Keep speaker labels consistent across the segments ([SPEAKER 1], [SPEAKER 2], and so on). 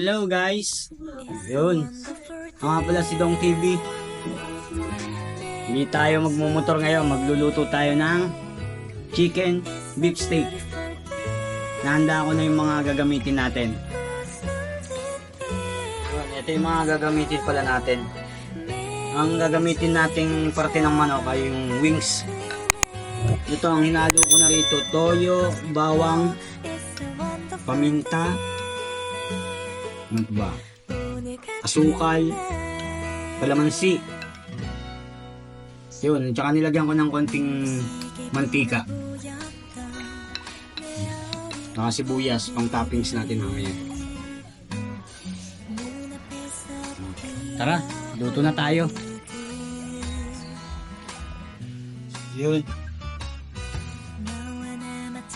[SPEAKER 1] Hello guys! Yun, ako nga pala si Dong TV. Hindi tayo magmumotor ngayon, magluluto tayo ng chicken beef steak. Nahanda ko na yung mga gagamitin natin. Yun, ito yung mga gagamitin pala natin. Ang gagamitin nating parte ng manok ay yung wings. Ito ang hinalo ko na rito, toyo, bawang, paminta, ano ba? Asukal, kalamansi. Yun, tsaka nilagyan ko ng konting mantika. Tsaka sibuyas, pang toppings natin mamaya. Tara, luto na tayo. Yun.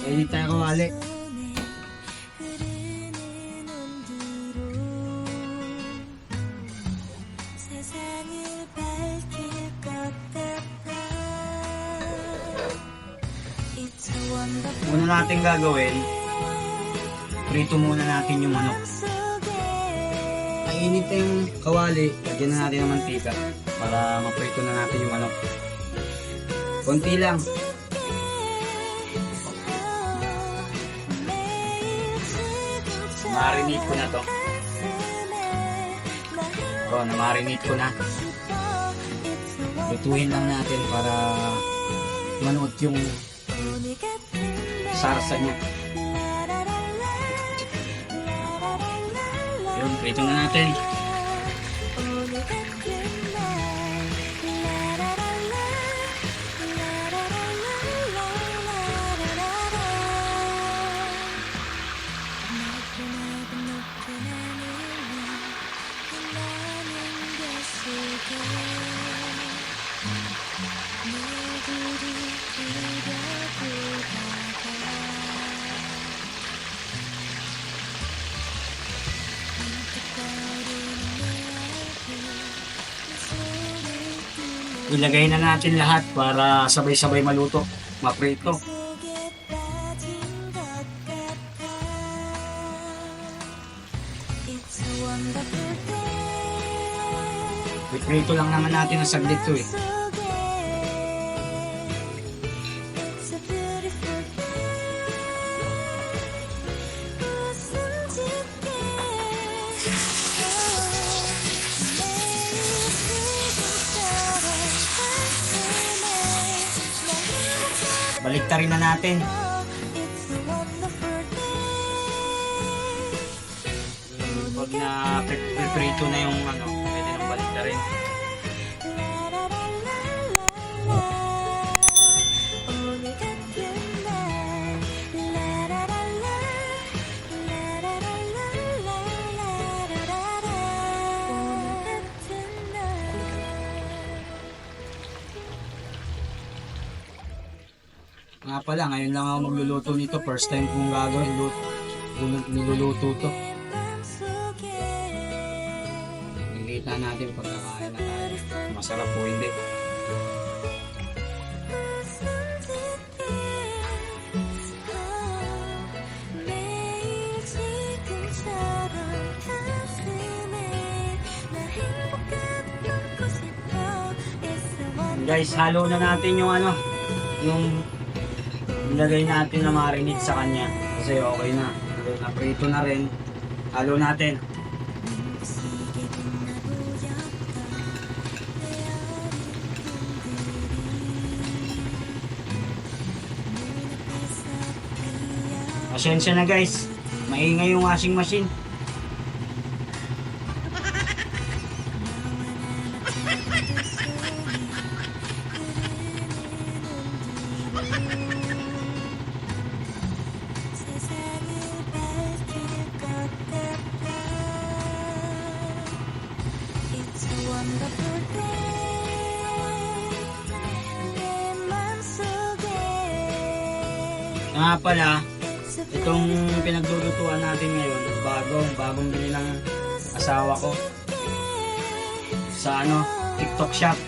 [SPEAKER 1] Hindi tayo kawali. Una natin gagawin, prito muna natin yung manok. Mainit na yung kawali, lagyan na natin ng mantika para maprito na natin yung manok. Konti lang. Marinate ko na to. Na-marinate ko na. Lutuin lang natin para manuot yung sarsa niya. Yun, prito na natin. Ilagay na natin lahat para sabay-sabay maluto, maprito. Iprito lang naman natin ang saglit to eh. Baliktarin na natin. Pag na-prito na yung ano, pwede nang baliktarin. Nga pala, ngayon lang ako magluluto nito. First time kong gagawin, niluluto to. Nakikita natin pagkakain na tayo. Masarap po hindi. Guys, halo na natin yung ano, yung ilagay natin na marinate sa kanya kasi okay na. Naprito na rin. Halo natin. Pasensya na guys. Maingay yung washing machine. Nga pala, itong pinaglulutuan natin ngayon, bagong bili ng asawa ko sa ano, TikTok shop.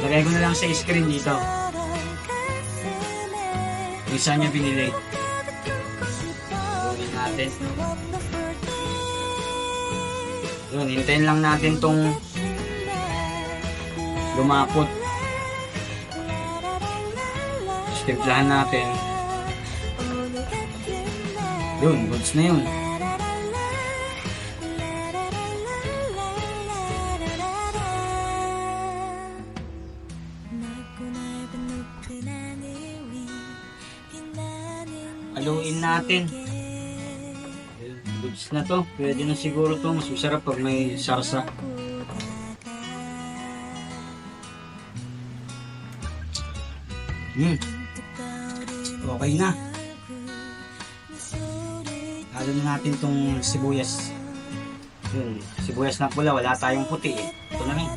[SPEAKER 1] Lagay ko na lang sa screen dito. Kung saan niya binili. Gawin natin. Yun, hintayin lang natin tong lumapot. Timplahan natin. Yun, goods na yun. Haluin natin. Goods na to. Pwede na siguro to. Mas masarap pag may sarsa. Okay na. Halo na natin tong sibuyas. Yun, sibuyas na pula. Wala tayong puti eh. Ito na rin.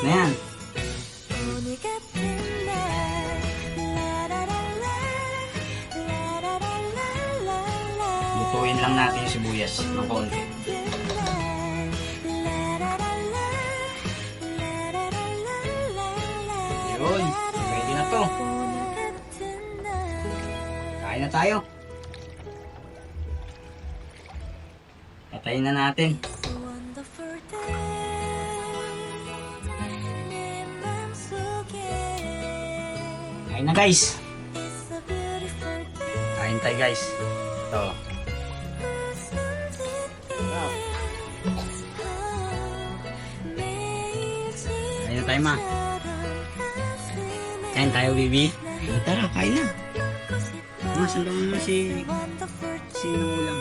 [SPEAKER 1] Na yan. Lutuin lang natin yung sibuyas ng konti. Yun, pwede na to. Kain na tayo. Patayin na natin. Kain na guys. Kain tayo guys. Ito. Kain na tayo ma. Kain tayo baby. Tara, kain na. Masandaman mo si ulam.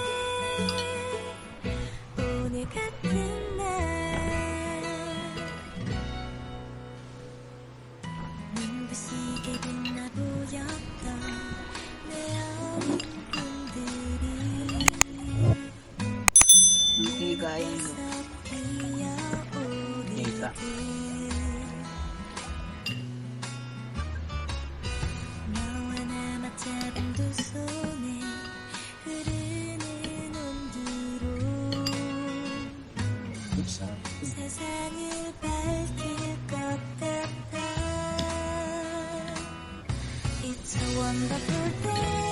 [SPEAKER 1] Hindi kaya mo. Dita. It's a wonderful day.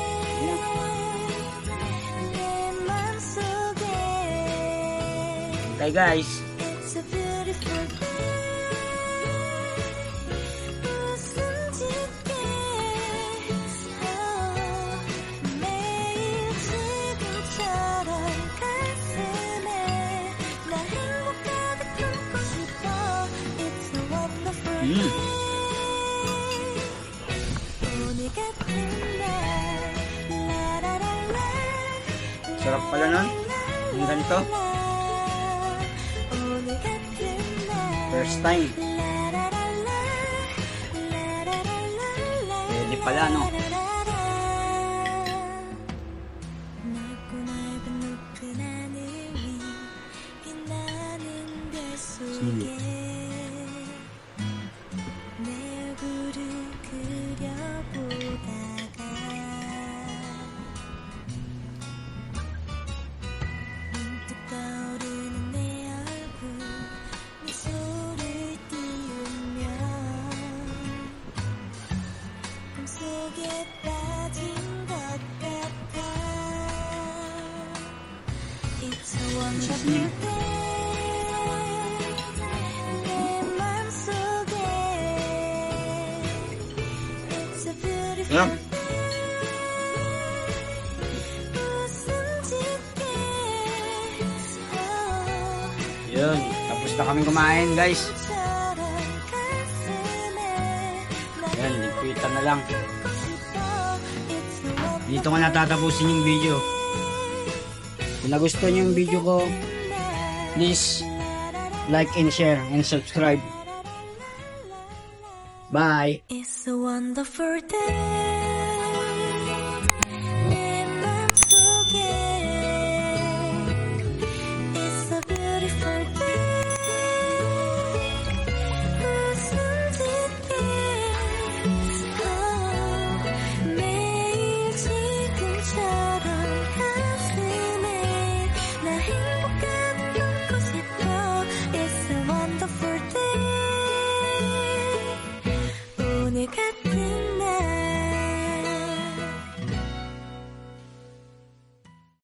[SPEAKER 1] Okay guys. It's a beautiful day. Sarap pala nun. Yung ganito. First time. Pwede pala no. Sili.
[SPEAKER 2] It's a wonderful day. 내 맘속에 It's a beautiful
[SPEAKER 1] Yeah.
[SPEAKER 2] 웃음 짓게
[SPEAKER 1] Yun, tapos na kami kumain guys.
[SPEAKER 2] 처럼 가슴에
[SPEAKER 1] Yan, ligpitan na lang.
[SPEAKER 2] It's a wonderful
[SPEAKER 1] Dito ko natatapusin yung video. Kung nagustuhan niyo yung video ko, please like and share and subscribe. Bye!
[SPEAKER 2] It's a wonderful day.